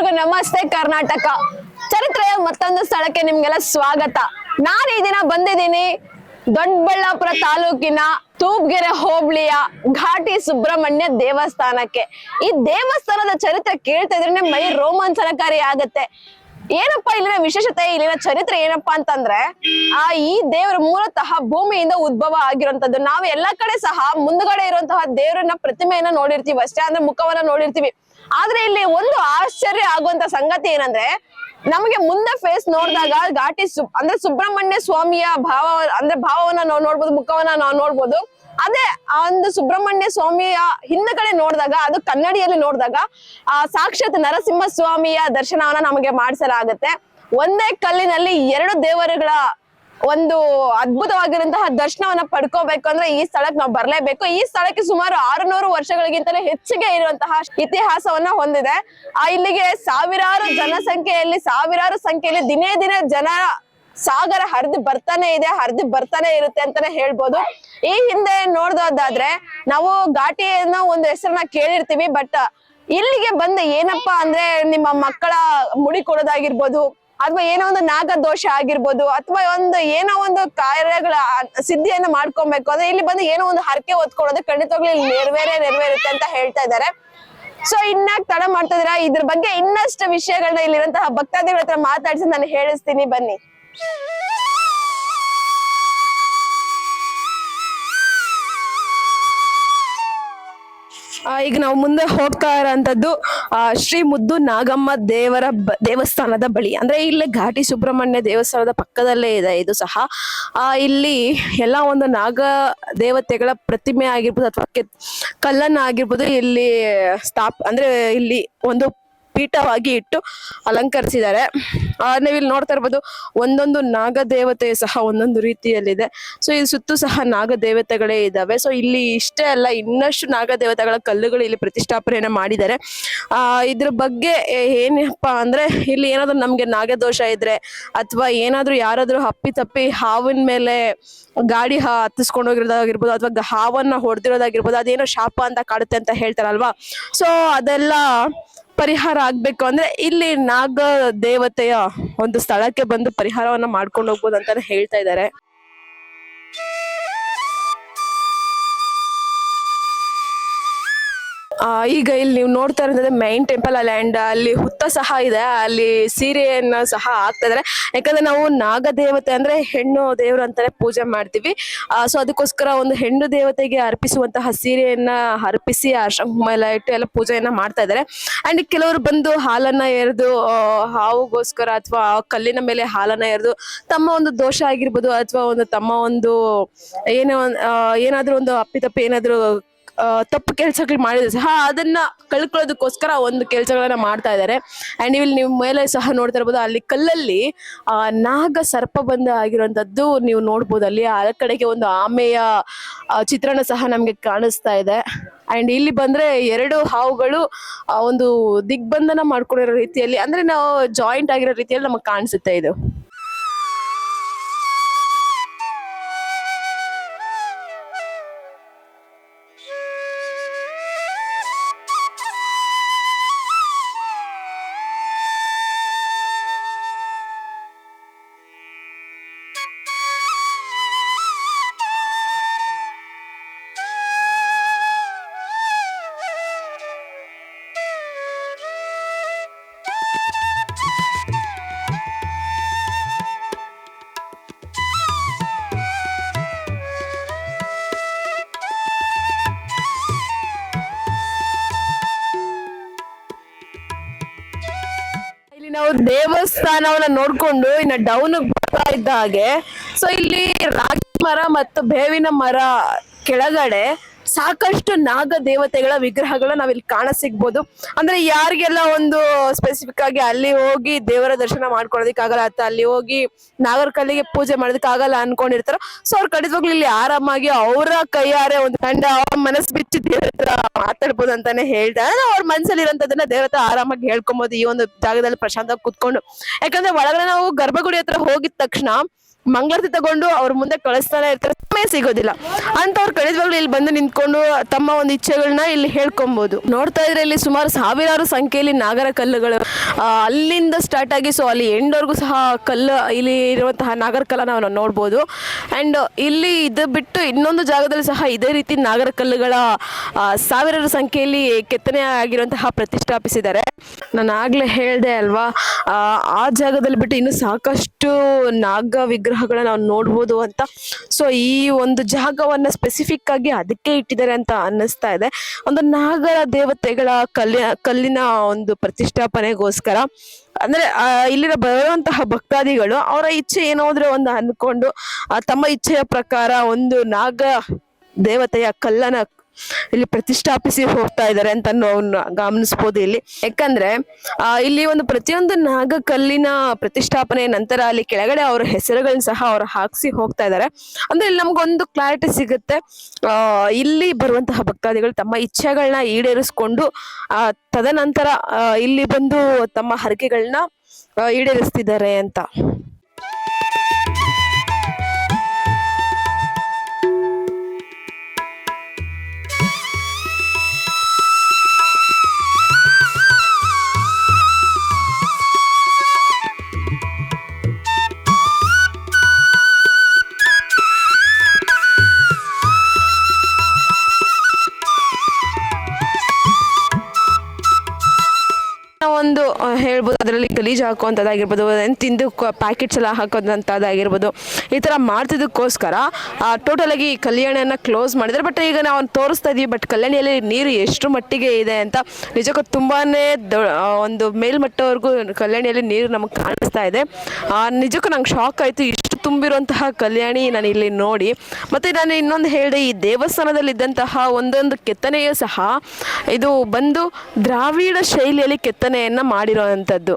ಎಲ್ಲರಿಗೂ ನಮಸ್ತೆ ಕರ್ನಾಟಕ ಚರಿತ್ರೆಯ ಮತ್ತೊಂದು ಸ್ಥಳಕ್ಕೆ ನಿಮ್ಗೆಲ್ಲ ಸ್ವಾಗತ. ನಾನು ಈ ದಿನ ಬಂದಿದ್ದೀನಿ ದೊಡ್ಡಬಳ್ಳಾಪುರ ತಾಲೂಕಿನ ತೂಬ್ಗೆರೆ ಹೋಬಳಿಯ ಘಾಟಿ ಸುಬ್ರಹ್ಮಣ್ಯ ದೇವಸ್ಥಾನಕ್ಕೆ. ಈ ದೇವಸ್ಥಾನದ ಚರಿತ್ರೆ ಕೇಳ್ತಾ ಇದ್ರೆ ಮೈ ರೋಮಾಂಚನಕಾರಿ ಆಗತ್ತೆ. ಏನಪ್ಪಾ ಇಲ್ಲಿನ ವಿಶೇಷತೆ, ಇಲ್ಲಿನ ಚರಿತ್ರೆ ಏನಪ್ಪಾ ಅಂತಂದ್ರೆ ಈ ದೇವರು ಮೂಲತಃ ಭೂಮಿಯಿಂದ ಉದ್ಭವ ಆಗಿರುವಂತದ್ದು. ನಾವು ಎಲ್ಲಾ ಕಡೆ ಸಹ ಮುಂದ್ಗಡೆ ಇರುವಂತಹ ದೇವರನ್ನ ಪ್ರತಿಮೆಯನ್ನ ನೋಡಿರ್ತೀವಿ ಅಷ್ಟೇ, ಅಂದ್ರೆ ಮುಖವನ್ನ ನೋಡಿರ್ತೀವಿ. ಆದ್ರೆ ಇಲ್ಲಿ ಒಂದು ಆಶ್ಚರ್ಯ ಆಗುವಂತ ಸಂಗತಿ ಏನಂದ್ರೆ, ನಮಗೆ ಮುಂದೆ ಫೇಸ್ ನೋಡಿದಾಗ ಘಾಟಿ ಅಂದ್ರೆ ಸುಬ್ರಹ್ಮಣ್ಯ ಸ್ವಾಮಿಯ ಭಾವವನ್ನ ನಾವು ನೋಡ್ಬೋದು, ಮುಖವನ್ನ ನಾವು ನೋಡ್ಬೋದು. ಅದೇ ಆ ಒಂದು ಸುಬ್ರಹ್ಮಣ್ಯ ಸ್ವಾಮಿಯ ಹಿಂದಗಡೆ ನೋಡಿದಾಗ, ಅದು ಕನ್ನಡಿಯಲ್ಲಿ ನೋಡಿದಾಗ ಸಾಕ್ಷಾತ್ ನರಸಿಂಹ ಸ್ವಾಮಿಯ ದರ್ಶನವನ್ನ ನಮಗೆ ಮಾಡಿಸಲಾಗುತ್ತೆ. ಒಂದೇ ಕಲ್ಲಿನಲ್ಲಿ ಎರಡು ದೇವರುಗಳ ಒಂದು ಅದ್ಭುತವಾಗಿರುವಂತಹ ದರ್ಶನವನ್ನ ಪಡ್ಕೋಬೇಕು ಅಂದ್ರೆ ಈ ಸ್ಥಳಕ್ಕೆ ನಾವು ಬರ್ಲೇಬೇಕು. ಈ ಸ್ಥಳಕ್ಕೆ ಸುಮಾರು 600 ವರ್ಷಗಳಿಗಿಂತಲೂ ಹೆಚ್ಚಿಗೆ ಇರುವಂತಹ ಇತಿಹಾಸವನ್ನ ಹೊಂದಿದೆ. ಇಲ್ಲಿಗೆ ಸಾವಿರಾರು ಸಂಖ್ಯೆಯಲ್ಲಿ ದಿನೇ ದಿನೇ ಜನ ಸಾಗರ ಹರಿದು ಬರ್ತಾನೆ ಇರುತ್ತೆ ಅಂತಾನೆ ಹೇಳ್ಬೋದು. ಈ ಹಿಂದೆ ನೋಡ್ದೋದಾದ್ರೆ ನಾವು ಘಾಟಿಯನ್ನ ಒಂದು ಹೆಸರನ್ನ ಕೇಳಿರ್ತೀವಿ, ಬಟ್ ಇಲ್ಲಿಗೆ ಬಂದ ಏನಪ್ಪಾ ಅಂದ್ರೆ ನಿಮ್ಮ ಮಕ್ಕಳ ಮುಡಿ ಕೊಡೋದಾಗಿರ್ಬೋದು, ಅಥವಾ ಏನೋ ಒಂದು ನಾಗದೋಷ ಆಗಿರ್ಬೋದು, ಅಥವಾ ಏನೋ ಒಂದು ಕಾರ್ಯಗಳ ಸಿದ್ಧಿಯನ್ನ ಮಾಡ್ಕೊಬೇಕು ಅಂದ್ರೆ ಇಲ್ಲಿ ಬಂದು ಏನೋ ಒಂದು ಹರಕೆ ಹೊತ್ಕೊಳ್ಳೋದು ಖಂಡಿತವಾಗ್ಲೂ ಇಲ್ಲಿ ನೆರವೇರುತ್ತೆ ಅಂತ ಹೇಳ್ತಾ ಇದ್ದಾರೆ. ಸೊ ಇನ್ನಾಕ್ ತಡ ಮಾಡ್ತಾ ಇದೀರಾ, ಇದ್ರ ಬಗ್ಗೆ ಇನ್ನಷ್ಟು ವಿಷಯಗಳನ್ನ ಇಲ್ಲಿರುವಂತಹ ಭಕ್ತಾದಿಗಳ ಹತ್ರ ಮಾತಾಡ್ಸಿ ನಾನು ಹೇಳಿಸ್ತೀನಿ, ಬನ್ನಿ. ಈಗ ನಾವು ಮುಂದೆ ಹೋಗ್ತಾ ಇರೋಂಥದ್ದು ಶ್ರೀ ಮುದ್ದು ನಾಗಮ್ಮ ದೇವಸ್ಥಾನದ ಬಳಿ, ಅಂದ್ರೆ ಇಲ್ಲಿ ಘಾಟಿ ಸುಬ್ರಹ್ಮಣ್ಯ ದೇವಸ್ಥಾನದ ಪಕ್ಕದಲ್ಲೇ ಇದೆ ಇದು ಸಹ. ಇಲ್ಲಿ ಎಲ್ಲ ಒಂದು ನಾಗ ದೇವತೆಗಳ ಪ್ರತಿಮೆ ಆಗಿರ್ಬೋದು ಅಥವಾ ಕಲ್ಲನ್ನ ಆಗಿರ್ಬೋದು ಇಲ್ಲಿ ಅಂದ್ರೆ ಇಲ್ಲಿ ಒಂದು ಪೀಠವಾಗಿ ಇಟ್ಟು ಅಲಂಕರಿಸಿದ್ದಾರೆ. ನೀವಿಲ್ಲಿ ನೋಡ್ತಾ ಇರ್ಬೋದು, ಒಂದೊಂದು ನಾಗ ದೇವತೆ ಸಹ ಒಂದೊಂದು ರೀತಿಯಲ್ಲಿದೆ. ಸೊ ಇಲ್ಲಿ ಸುತ್ತು ಸಹ ನಾಗ ದೇವತೆಗಳೇ ಇದ್ದಾವೆ. ಸೊ ಇಲ್ಲಿ ಇಷ್ಟೇ ಅಲ್ಲ, ಇನ್ನಷ್ಟು ನಾಗ ದೇವತೆಗಳ ಕಲ್ಲುಗಳು ಇಲ್ಲಿ ಪ್ರತಿಷ್ಠಾಪನೆಯನ್ನ ಮಾಡಿದ್ದಾರೆ. ಇದ್ರ ಬಗ್ಗೆ ಏನಪ್ಪಾ ಅಂದ್ರೆ, ಇಲ್ಲಿ ಏನಾದ್ರು ನಮ್ಗೆ ನಾಗದೋಷ ಇದ್ರೆ ಅಥವಾ ಏನಾದ್ರು ಯಾರಾದ್ರೂ ಅಪ್ಪಿತಪ್ಪಿ ಹಾವಿನ ಮೇಲೆ ಗಾಡಿ ಹತ್ತಿಸ್ಕೊಂಡು ಹೋಗಿರೋದಾಗಿರ್ಬೋದು ಅಥವಾ ಹಾವನ್ನ ಹೊಡೆದಿರೋದಾಗಿರ್ಬೋದು, ಅದೇನೋ ಶಾಪ ಅಂತ ಕಾಡುತ್ತೆ ಅಂತ ಹೇಳ್ತಾರಲ್ವಾ. ಸೊ ಅದೆಲ್ಲ ಪರಿಹಾರ ಆಗ್ಬೇಕು ಅಂದ್ರೆ ಇಲ್ಲಿ ನಾಗ ದೇವತೆಯ ಒಂದು ಸ್ಥಳಕ್ಕೆ ಬಂದು ಪರಿಹಾರವನ್ನ ಮಾಡ್ಕೊಂಡು ಹೋಗ್ಬೋದು ಅಂತಾನೆ ಹೇಳ್ತಾ ಇದ್ದಾರೆ. ಈಗ ಇಲ್ಲಿ ನೀವು ನೋಡ್ತಾ ಇರೋದ್ರೆ ಮೈನ್ ಟೆಂಪಲ್ ಅಂಡ್ ಅಲ್ಲಿ ಹುತ್ತ ಸಹ ಇದೆ, ಅಲ್ಲಿ ಸೀರೆಯನ್ನ ಸಹ ಹಾಕ್ತಾ ಇದಾರೆ. ಯಾಕಂದ್ರೆ ನಾವು ನಾಗ ದೇವತೆ ಅಂದ್ರೆ ಹೆಣ್ಣು ದೇವರು ಅಂತಾನೆ ಪೂಜೆ ಮಾಡ್ತೀವಿ. ಸೊ ಅದಕ್ಕೋಸ್ಕರ ಒಂದು ಹೆಣ್ಣು ದೇವತೆಗೆ ಅರ್ಪಿಸುವಂತಹ ಸೀರೆಯನ್ನ ಅರ್ಪಿಸಿ ಅರ್ಶಿನ ಎಲ್ಲ ಇಟ್ಟು ಎಲ್ಲ ಪೂಜೆಯನ್ನ ಮಾಡ್ತಾ ಇದ್ದಾರೆ. ಅಂಡ್ ಕೆಲವರು ಬಂದು ಹಾಲನ್ನ ಎರೆದು ಹಾವುಗೋಸ್ಕರ ಅಥವಾ ಕಲ್ಲಿನ ಮೇಲೆ ಹಾಲನ್ನ ಎರೆದು ತಮ್ಮ ಒಂದು ದೋಷ ಆಗಿರ್ಬೋದು ಅಥವಾ ತಮ್ಮ ಒಂದು ಏನಾದ್ರೂ ಒಂದು ಅಪ್ಪಿತಪ್ಪಿ ಏನಾದ್ರು ತಪ್ಪು ಕೆಲಸಗಳು ಮಾಡಿದ್ರೆ ಸಹ ಅದನ್ನ ಕಳ್ಕೊಳ್ಳೋದಕ್ಕೋಸ್ಕರ ಒಂದು ಕೆಲಸಗಳನ್ನ ಮಾಡ್ತಾ ಇದ್ದಾರೆ. ಅಂಡ್ ಇಲ್ಲಿ ನೀವು ಮೇಲೆ ಸಹ ನೋಡ್ತಾ ಇರ್ಬೋದು, ಅಲ್ಲಿ ಕಲ್ಲಲ್ಲಿ ನಾಗ ಸರ್ಪ ಬಂಧ ಆಗಿರುವಂತದ್ದು ನೀವು ನೋಡ್ಬೋದು. ಅಲ್ಲಿ ಆ ಕಡೆಗೆ ಒಂದು ಆಮೆಯ ಚಿತ್ರಣ ಸಹ ನಮ್ಗೆ ಕಾಣಿಸ್ತಾ ಇದೆ. ಅಂಡ್ ಇಲ್ಲಿ ಬಂದ್ರೆ ಎರಡು ಹಾವುಗಳು ಒಂದು ದಿಗ್ಬಂಧನ ಮಾಡ್ಕೊಂಡಿರೋ ರೀತಿಯಲ್ಲಿ, ಅಂದ್ರೆ ನಾವು ಜಾಯಿಂಟ್ ಆಗಿರೋ ರೀತಿಯಲ್ಲಿ ನಮಗ್ ಕಾಣಿಸುತ್ತೆ ಇದು. ನಾವು ದೇವಸ್ಥಾನವನ್ನ ನೋಡ್ಕೊಂಡು ಇನ್ನ ಡೌನ್ ಬರ್ತಾ ಇದ್ದ ಹಾಗೆ, ಸೊ ಇಲ್ಲಿ ರಾಗಿ ಮರ ಮತ್ತು ಬೇವಿನ ಮರ ಕೆಳಗಡೆ ಸಾಕಷ್ಟು ನಾಗ ದೇವತೆಗಳ ವಿಗ್ರಹಗಳು ನಾವಿಲ್ಲಿ ಕಾಣ ಸಿಗ್ಬೋದು. ಅಂದ್ರೆ ಯಾರಿಗೆಲ್ಲ ಒಂದು ಸ್ಪೆಸಿಫಿಕ್ ಆಗಿ ಅಲ್ಲಿ ಹೋಗಿ ದೇವರ ದರ್ಶನ ಮಾಡ್ಕೊಳ್ಳೋದಕ್ಕಾಗಲ್ಲ ಅಥವಾ ಅಲ್ಲಿ ಹೋಗಿ ನಾಗರ ಕಲ್ಲಿಗೆ ಪೂಜೆ ಮಾಡೋದಕ್ಕಾಗಲ್ಲ ಅನ್ಕೊಂಡಿರ್ತಾರೋ, ಸೊ ಅವ್ರ ಖಂಡಿತವಾಗ್ಲೂ ಇಲ್ಲಿ ಆರಾಮಾಗಿ ಅವರ ಕೈಯಾರೆ ಒಂದು ಕಂಡ ಅವ್ರ ಮನಸ್ಸು ಬಿಚ್ಚಿ ದೇವರ ಹತ್ರ ಮಾತಾಡ್ಬೋದು ಅಂತಾನೆ ಹೇಳ್ತಾರೆ. ಅವ್ರ ಮನಸ್ಸಲ್ಲಿ ಇರೋಂಥದ್ದನ್ನ ದೇವರ ಹತ್ರ ಆರಾಮಾಗಿ ಹೇಳ್ಕೊಬಹುದು ಈ ಒಂದು ಜಾಗದಲ್ಲಿ ಪ್ರಶಾಂತವಾಗಿ ಕುತ್ಕೊಂಡು. ಯಾಕಂದ್ರೆ ಒಳಗಡೆ ನಾವು ಗರ್ಭಗುಡಿ ಹತ್ರ ಹೋಗಿದ ತಕ್ಷಣ ಮಂಗಳಾರತಿ ತಗೊಂಡು ಅವ್ರ ಮುಂದೆ ಕಳಿಸ್ತಾನೆ ಇರ್ತಾರೆ, ಸಮಯ ಸಿಗೋದಿಲ್ಲ ಅಂತವ್ರು ಖಂಡಿತವಾಗ್ಲೂ ಇಲ್ಲಿ ಬಂದು ನಿಂತ್ಕೊಂಡು ತಮ್ಮ ಒಂದು ಇಚ್ಛೆಗಳನ್ನ ಇಲ್ಲಿ ಹೇಳ್ಕೊಬಹುದು. ನೋಡ್ತಾ ಇದ್ರೆ ಇಲ್ಲಿ ಸುಮಾರು ಸಾವಿರಾರು ಸಂಖ್ಯೆಯಲ್ಲಿ ನಾಗರ ಕಲ್ಲುಗಳು ಅಲ್ಲಿಂದ ಸ್ಟಾರ್ಟ್ ಆಗಿ ಸೊ ಅಲ್ಲಿ ಎಂಡ್ವರೆಗೂ ಸಹ ಕಲ್ಲು ಇಲ್ಲಿ ಇರುವಂತಹ ನಾಗರ ಕಲ್ಲನ್ನ ನಾವು ನೋಡ್ಬೋದು. ಆ್ಯಂಡ್ ಇಲ್ಲಿ ಇದು ಬಿಟ್ಟು ಇನ್ನೊಂದು ಜಾಗದಲ್ಲಿ ಸಹ ಇದೇ ರೀತಿ ನಾಗರ ಕಲ್ಲುಗಳ ಸಾವಿರಾರು ಸಂಖ್ಯೆಯಲ್ಲಿ ಕೆತ್ತನೆ ಆಗಿರುವಂತಹ ಪ್ರತಿಷ್ಠಾಪಿಸಿದ್ದಾರೆ. ನಾನು ಆಗ್ಲೇ ಹೇಳಿದೆ ಅಲ್ವಾ, ಆ ಜಾಗದಲ್ಲಿ ಬಿಟ್ಟು ಇನ್ನು ಸಾಕಷ್ಟು ನಾಗ ವಿಗ್ರಹಗಳನ್ನ ನಾವು ನೋಡ್ಬೋದು ಅಂತ. ಸೊ ಈ ಒಂದು ಜಾಗವನ್ನ ಸ್ಪೆಸಿಫಿಕ್ ಆಗಿ ಅದಕ್ಕೆ ಇಟ್ಟಿದ್ದಾರೆ ಅಂತ ಅನ್ನಿಸ್ತಾ ಇದೆ, ಒಂದು ನಾಗರ ದೇವತೆಗಳ ಕಲ್ಲಿನ ಒಂದು ಪ್ರತಿಷ್ಠಾಪನೆಗೋಸ್ಕರ. ಅಂದ್ರೆ ಇಲ್ಲಿನ ಬರುವಂತಹ ಭಕ್ತಾದಿಗಳು ಅವರ ಇಚ್ಛೆ ಏನಾದ್ರೆ ಒಂದು ಅನ್ಕೊಂಡು ತಮ್ಮ ಇಚ್ಛೆಯ ಪ್ರಕಾರ ಒಂದು ನಾಗ ದೇವತೆಯ ಕಲ್ಲನ್ನ ಇಲ್ಲಿ ಪ್ರತಿಷ್ಠಾಪಿಸಿ ಹೋಗ್ತಾ ಇದ್ದಾರೆ ಅಂತ ನಾವು ಗಮನಿಸಬಹುದು ಇಲ್ಲಿ. ಯಾಕಂದ್ರೆ ಇಲ್ಲಿ ಒಂದು ಪ್ರತಿಯೊಂದು ನಾಗ ಕಲ್ಲಿನ ಪ್ರತಿಷ್ಠಾಪನೆ ನಂತರ ಅಲ್ಲಿ ಕೆಳಗಡೆ ಅವರ ಹೆಸರುಗಳನ್ನ ಸಹ ಅವ್ರು ಹಾಕ್ಸಿ ಹೋಗ್ತಾ ಇದ್ದಾರೆ. ಅಂದ್ರೆ ಇಲ್ಲಿ ನಮ್ಗೊಂದು ಕ್ಲಾರಿಟಿ ಸಿಗುತ್ತೆ, ಇಲ್ಲಿ ಬರುವಂತಹ ಭಕ್ತಾದಿಗಳು ತಮ್ಮ ಇಚ್ಛೆಗಳನ್ನ ಈಡೇರಿಸ್ಕೊಂಡು ತದನಂತರ ಇಲ್ಲಿ ಬಂದು ತಮ್ಮ ಹರಕೆಗಳನ್ನ ಈಡೇರಿಸ್ತಿದ್ದಾರೆ ಅಂತ. ಒಂದು ಹೇಳ್ಬೋದು, ಅದರಲ್ಲಿ ಗಲೀಜು ಹಾಕುವಂಥದ್ದಾಗಿರ್ಬೋದು, ತಿಂದು ಪ್ಯಾಕೆಟ್ಸ್ ಎಲ್ಲ ಹಾಕೋದಂಥದ್ದಾಗಿರ್ಬೋದು, ಈ ಥರ ಮಾಡ್ತಿದ್ದಕ್ಕೋಸ್ಕರ ಟೋಟಲ್ ಆಗಿ ಕಲ್ಯಾಣಿಯನ್ನು ಕ್ಲೋಸ್ ಮಾಡಿದ್ದಾರೆ. ಬಟ್ ಈಗ ನಾವು ತೋರಿಸ್ತಾ ಇದೀವಿ, ಬಟ್ ಕಲ್ಯಾಣಿಯಲ್ಲಿ ನೀರು ಎಷ್ಟು ಮಟ್ಟಿಗೆ ಇದೆ ಅಂತ ನಿಜಕ್ಕೂ ತುಂಬಾ ಒಂದು ಮೇಲ್ಮಟ್ಟವರೆಗೂ ಕಲ್ಯಾಣಿಯಲ್ಲಿ ನೀರು ನಮಗೆ ಕಾಣಿಸ್ತಾ ಇದೆ. ನಿಜಕ್ಕೂ ನಂಗೆ ಶಾಕ್ ಆಯಿತು ಇಷ್ಟು ತುಂಬಿರುವಂತಹ ಕಲ್ಯಾಣಿ ನಾನು ಇಲ್ಲಿ ನೋಡಿ. ಮತ್ತು ನಾನು ಇನ್ನೊಂದು ಹೇಳಿದೆ, ಈ ದೇವಸ್ಥಾನದಲ್ಲಿ ಇದ್ದಂತಹ ಒಂದೊಂದು ಕೆತ್ತನೆಯೂ ಸಹ ಇದು ಬಂದು ದ್ರಾವಿಡ ಶೈಲಿಯಲ್ಲಿ ಕೆತ್ತನೆಯನ್ನು ಮಾಡಿರೋವಂಥದ್ದು.